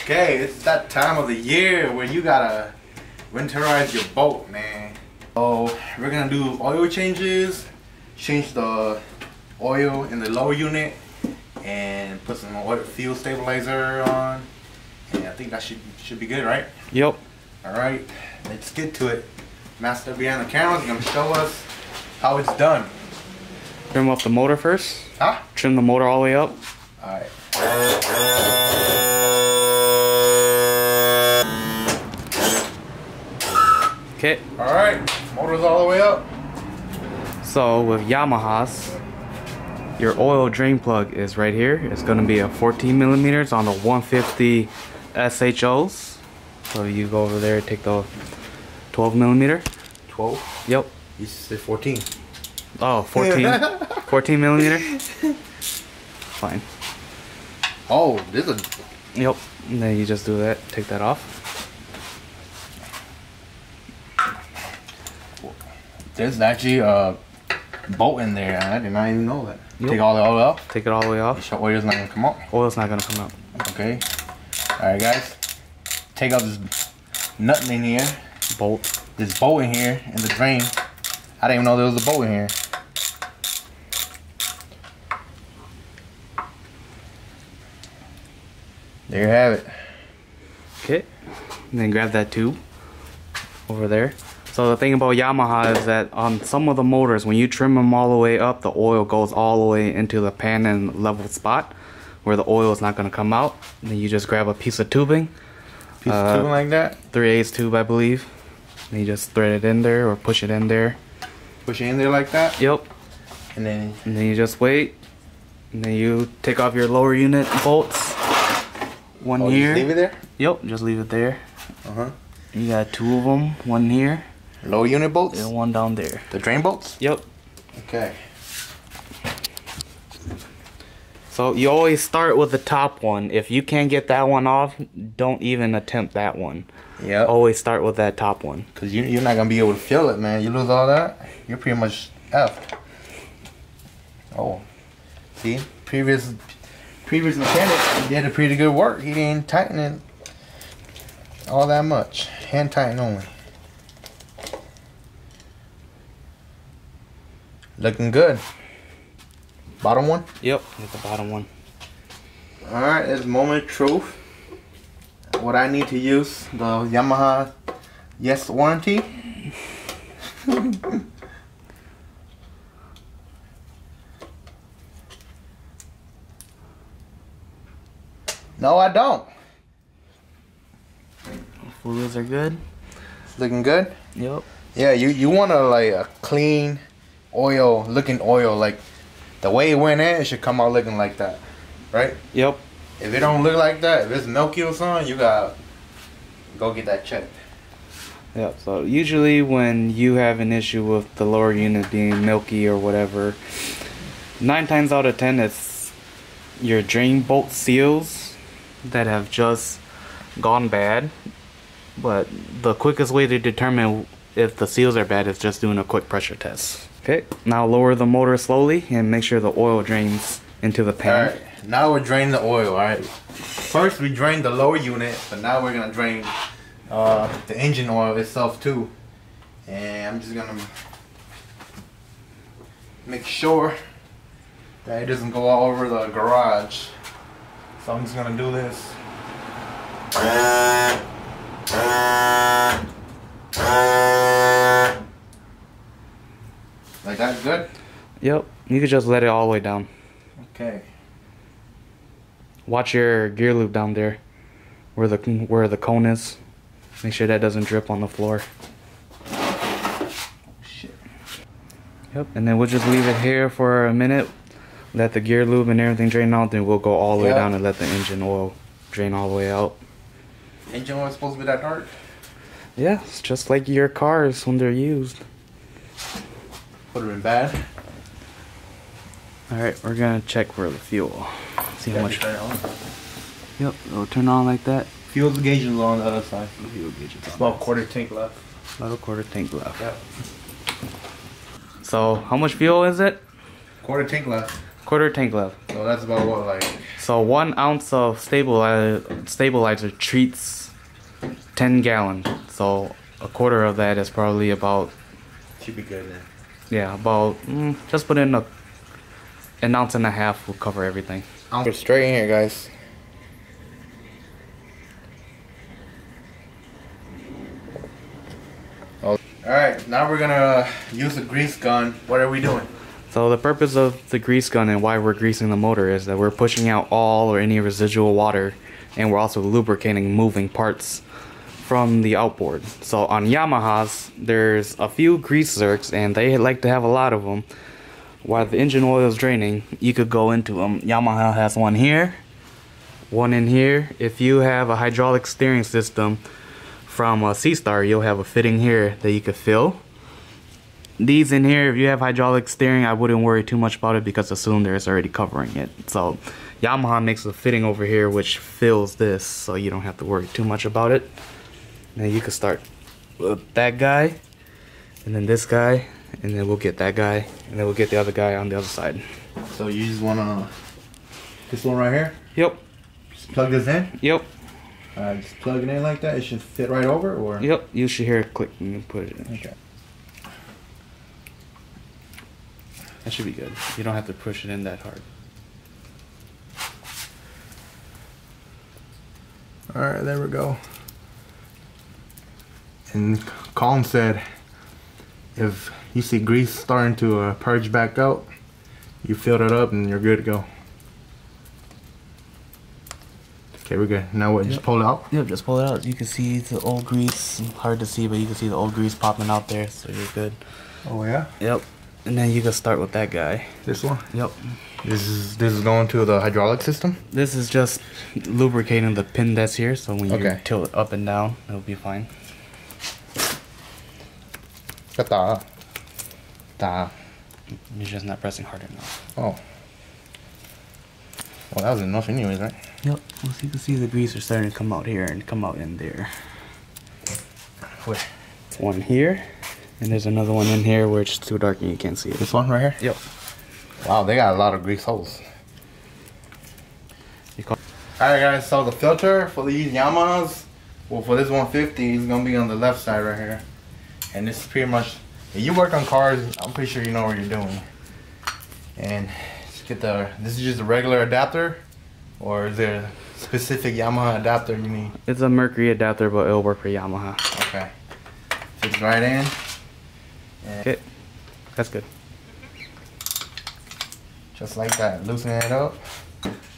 Okay, it's that time of the year where you gotta winterize your boat, man. So we're gonna do oil changes, change the oil in the lower unit, and put some oil fuel stabilizer on. And I think that should be good, right? Yep. All right, let's get to it. Master behind the camera is gonna show us how it's done. Trim up the motor first. Huh? Trim the motor all the way up. All right. Okay. All right, motor's all the way up. So with Yamahas, your oil drain plug is right here. It's going to be a 14 millimeters on the 150 SHOs. So you go over there, take the 12 millimeter. 12? Yep. You said 14. Oh, 14. 14 millimeter. Fine. Oh, this is. Yep. And then you just do that. Take that off. There's actually a bolt in there. I did not even know that. Yep. Take all the oil off. Take it all the way off. Your oil's not gonna come out. Oil's not gonna come out. Okay. All right, guys. Take out this nut in here. Bolt. This bolt in here in the drain. I didn't even know there was a bolt in here. There you have it. Okay. And then grab that tube over there. So the thing about Yamaha is that on some of the motors, when you trim them all the way up, the oil goes all the way into the pan and level spot where the oil is not going to come out. And then you just grab a piece of tubing. Piece of tubing like that? 3/8 tube, I believe. And you just thread it in there or push it in there. Push it in there like that? Yep. And then you just wait. And then you take off your lower unit bolts. One here. Just leave it there? Yep, just leave it there. Uh-huh. You got two of them. One here. Lower unit bolts? And one down there. The drain bolts? Yep. Okay. So you always start with the top one. If you can't get that one off, don't even attempt that one. Yeah. Always start with that top one. Because you're not going to be able to feel it, man. You lose all that, you're pretty much effed. Oh. See? Previous mechanic did a pretty good work. He didn't tighten it all that much. Hand tighten only. Looking good. Bottom one? Yep, get the bottom one. Alright, it's moment of truth. What I need to use, the Yamaha Yes warranty. No, I don't. Fluids are good. It's looking good? Yep. Yeah, you want a like a clean oil, looking oil, like the way it went in, it should come out looking like that, right? Yep. If it don't look like that, if it's milky or something, you gotta go get that checked. Yep. So usually when you have an issue with the lower unit being milky or whatever, 9 times out of 10 it's your drain bolt seals that have just gone bad. But the quickest way to determine if the seals are bad is just doing a quick pressure test. Okay, now lower the motor slowly and make sure the oil drains into the pan. Alright, now we're draining the oil, alright? First we drained the lower unit, but now we're gonna drain the engine oil itself too. And I'm just gonna make sure that it doesn't go all over the garage. So I'm just gonna do this. Like that, good? Yep, you could just let it all the way down. Okay. Watch your gear loop down there, where the cone is. Make sure that doesn't drip on the floor. Oh, shit. Yep, and then we'll just leave it here for a minute. Let the gear lube and everything drain out. Then we'll go all the way down and let the engine oil drain all the way out. Engine oil is supposed to be that dark? Yeah, it's just like your cars when they're used. Put it in bad. Alright, we're gonna check for the fuel. See how much. Turn it on. Yep, it'll turn on like that. Fuel gauge is on the other side. Fuel gauge is on. About quarter tank left. About a quarter tank left. Yep. So, how much fuel is it? Quarter tank left. Quarter tank left. So that's about what, like So 1 ounce of stabilizer treats 10 gallons. So a quarter of that is probably about. Should be good then. Yeah, about just put in an ounce and a half will cover everything. Put it straight in here, guys. Alright, now we're gonna use the grease gun. What are we doing? So the purpose of the grease gun and why we're greasing the motor is that we're pushing out all or any residual water, and we're also lubricating moving parts from the outboard. So on Yamahas, there's a few grease Zerks, and they like to have a lot of them. While the engine oil is draining, you could go into them. Yamaha has one here, one in here. If you have a hydraulic steering system from a C-Star, you'll have a fitting here that you could fill. These in here, if you have hydraulic steering, I wouldn't worry too much about it because the cylinder is already covering it. So Yamaha makes a fitting over here which fills this, so you don't have to worry too much about it. Now you can start with that guy, and then this guy, and then we'll get that guy, and then we'll get the other guy on the other side. So you just wanna, this one right here? Yep. Just plug this in? Yep. Just plug it in like that, it should fit right over, or? Yep, you should hear it click and you put it in. Okay. That should be good. You don't have to push it in that hard. Alright, there we go. And Colin said if you see grease starting to purge back out, you filled it up and you're good to go. Okay, we're good. Now what, just pull it out? Yep, just pull it out. You can see the old grease. Hard to see, but you can see the old grease popping out there, so you're good. Oh yeah? Yep. And then you can start with that guy. This one? Yep. This is going to the hydraulic system? This is just lubricating the pin that's here, so when you tilt it up and down, it'll be fine. You're just not pressing hard enough. Oh. Well, that was enough anyways, right? Yep. Well, so you can see the grease are starting to come out here and come out in there. Where? One here, and there's another one in here where it's too dark and you can't see it. This one right here? Yep. Wow, they got a lot of grease holes. Alright guys, so the filter for these Yamahas, well for this 150 is going to be on the left side right here. And this is pretty much, if you work on cars, I'm pretty sure you know what you're doing. And just get this is just a regular adapter, or is there a specific Yamaha adapter you need? It's a Mercury adapter, but it'll work for Yamaha. Okay. Fits right in. Okay, that's good. Just like that, loosen it up.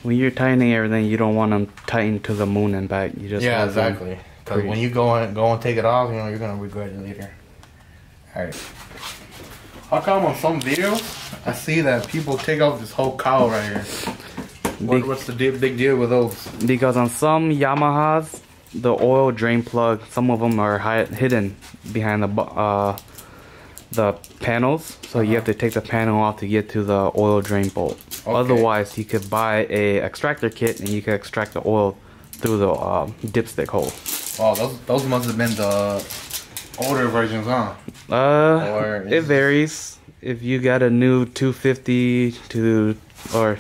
When you're tightening everything, you don't want them tightened to the moon and back. You just exactly. Because when you go and take it off, you know you're gonna regret it later. All right. How come on some videos I see that people take off this whole cowl right here? What's the big deal with those? Because on some Yamahas, the oil drain plug, some of them are hidden behind the panels, so you have to take the panel off to get to the oil drain bolt. Okay. Otherwise, you could buy a extractor kit and you can extract the oil through the dipstick hole. Oh, those must have been the older versions, huh? It varies. If you got a new 250 or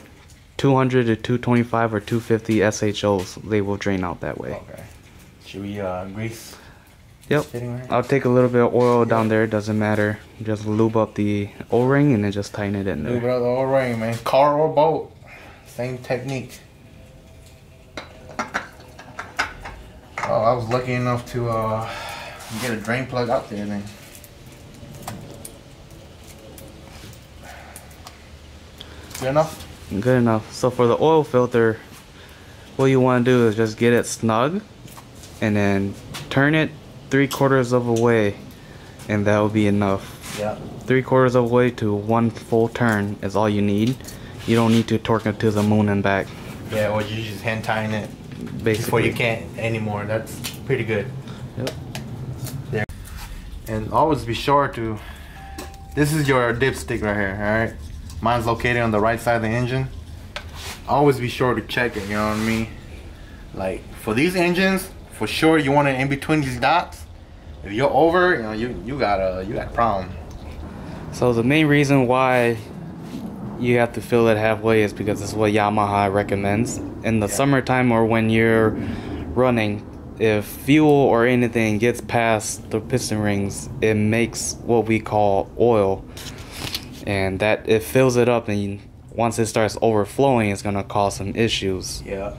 200 to 225 or 250 SHOs, they will drain out that way. Okay. Should we grease? Yep. I'll take a little bit of oil down there. Doesn't matter. Just lube up the O-ring and then just tighten it in there. Lube up the O-ring, man. Car or boat, same technique. Oh, I was lucky enough to get a drain plug out there, man. Good enough? Good enough. So for the oil filter, what you want to do is just get it snug and then turn it 3/4 of a way, and that will be enough. Yeah. 3/4 of a way to 1 full turn is all you need. You don't need to torque it to the moon and back. Yeah, or you just hand tying it basically before you can't anymore. That's pretty good. Yep. There. And always be sure to, this is your dipstick right here, alright? Mine's located on the right side of the engine. Always be sure to check it, you know what I mean? Like for these engines, for sure you want it in between these dots. If you're over, you know, you got a problem. So the main reason why you have to fill it halfway is because it's what Yamaha recommends. In the summertime or when you're running, if fuel or anything gets past the piston rings, it makes what we call oil, and that it fills it up, and once it starts overflowing, it's gonna cause some issues. Yeah.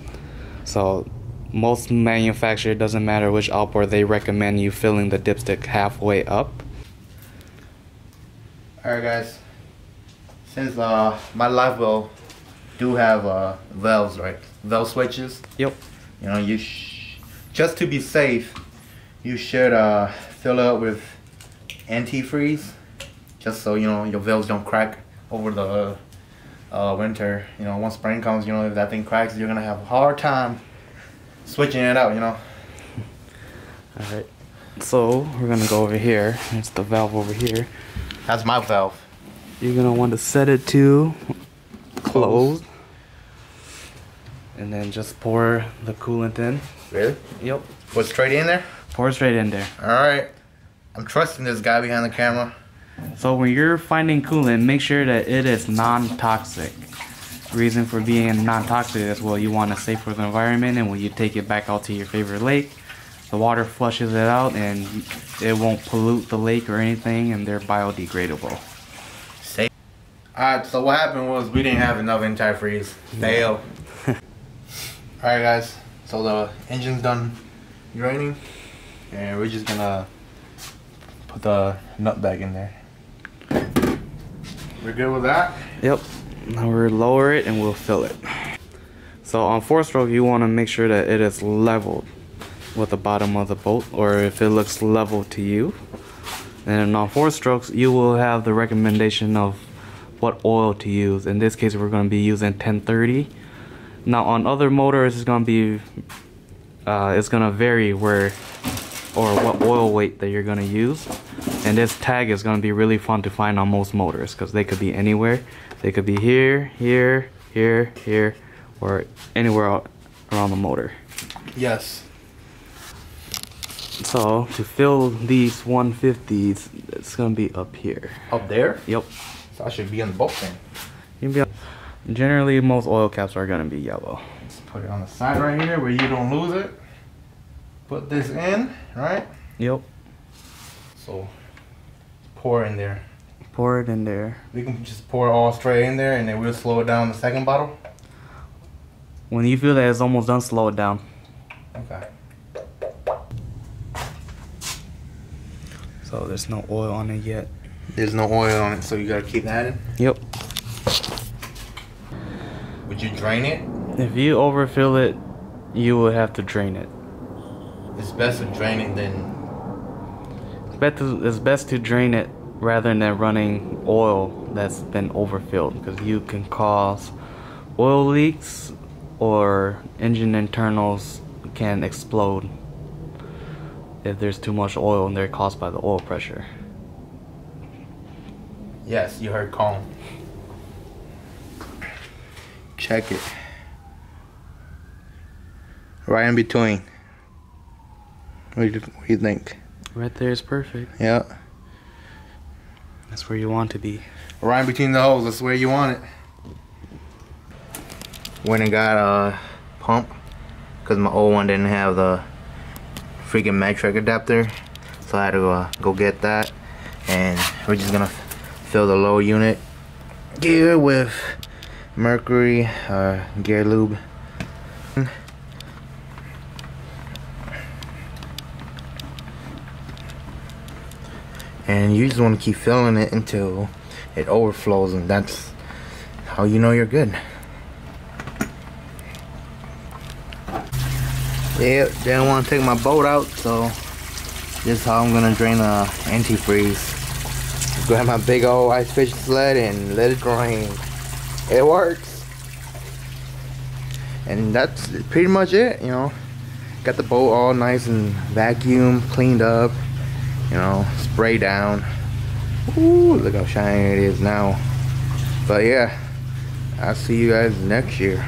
So most manufacturers, doesn't matter which outboard, they recommend you filling the dipstick halfway up. Alright guys, since my live well do have valves, right? Valve switches. Yep. You know, just to be safe, you should fill it up with antifreeze, just so you know your valves don't crack over the winter. You know, once spring comes, you know, if that thing cracks, you're gonna have a hard time switching it out. You know. All right. So we're gonna go over here. It's the valve over here. That's my valve. You're gonna want to set it to closed, and then just pour the coolant in. Really? Yep. Put straight in there? Pour it straight in there. Alright. I'm trusting this guy behind the camera. So when you're finding coolant, make sure that it is non-toxic. Reason for being non-toxic is, well, you want to save for the environment, and when you take it back out to your favorite lake, the water flushes it out and it won't pollute the lake or anything, and they're biodegradable. Safe. Alright, so what happened was we didn't have enough antifreeze. Fail. Alright guys, so the engine's done draining, and we're just gonna put the nut back in there. We're good with that? Yep. Now we'll lower it and we'll fill it. So on 4-stroke, you want to make sure that it is leveled with the bottom of the boat, or if it looks level to you. And on 4 strokes, you will have the recommendation of what oil to use. In this case, we're going to be using 1030. Now on other motors, it's going to be it's going to vary where or what oil weight that you're going to use. And this tag is going to be really fun to find on most motors because they could be anywhere. They could be here, here, here, here, or anywhere around the motor. Yes. So to fill these 150s, it's gonna be up here. Up there? Yep. So I should be in the boat then. You can be. Generally, most oil caps are gonna be yellow. Put it on the side right here where you don't lose it. Put this in, right? Yep. So pour in there. Pour it in there. We can just pour it all straight in there, and then we'll slow it down the second bottle. When you feel that it's almost done, slow it down. Okay. So there's no oil on it yet. There's no oil on it, so you gotta keep adding. Yep. Would you drain it? If you overfill it, you will have to drain it. It's best to drain it than. It's best to drain it rather than running oil that's been overfilled, because you can cause oil leaks or engine internals can explode if there's too much oil and they're caused by the oil pressure. Yes, you heard calm. Check it. Right in between. What do you think? Right there is perfect. Yeah. That's where you want to be. Right in between the holes, that's where you want it. Went and got a pump because my old one didn't have the freaking metric adapter, so I had to go get that, and we're just gonna fill the low unit gear with mercury gear lube. And you just want to keep filling it until it overflows, and that's how you know you're good. Yeah, didn't want to take my boat out, so this is how I'm gonna drain the antifreeze. Grab my big old ice fish sled and let it drain. It works. And that's pretty much it, you know. Got the boat all nice and vacuumed, cleaned up, you know, spray down. Ooh, look how shiny it is now. But yeah, I'll see you guys next year.